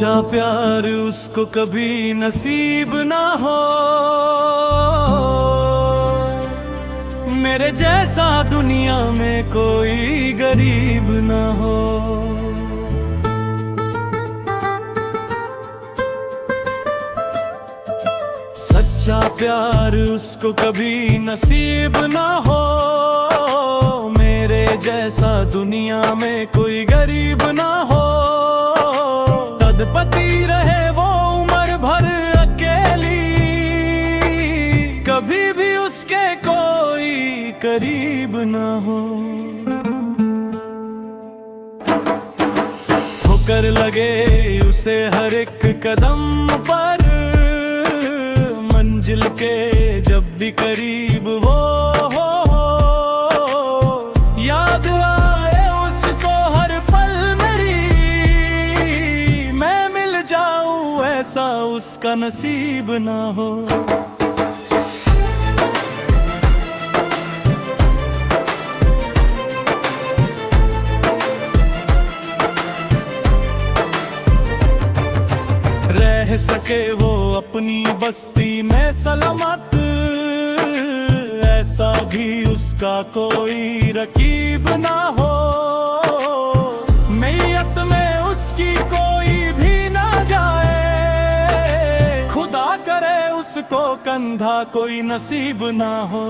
सच्चा प्यार उसको कभी नसीब ना हो, मेरे जैसा दुनिया में कोई गरीब ना हो। सच्चा प्यार उसको कभी नसीब ना हो, मेरे जैसा दुनिया में कोई गरीब ना हो। तड़पती रहे वो उम्र भर अकेली, कभी भी उसके कोई करीब ना हो। ठोकर लगे उसे हर एक कदम पर, मंजिल के जब भी करीब वो हो, याद आए उसको हर पल मेरी, मैं मिल जाऊं ऐसा उसका नसीब ना हो। रह सके वो अपनी बस्ती में सलामत, ऐसा भी उसका कोई रकीब ना हो। मैयत में उसकी कोई भी ना जाए, खुदा करे उसको कंधा कोई नसीब ना हो।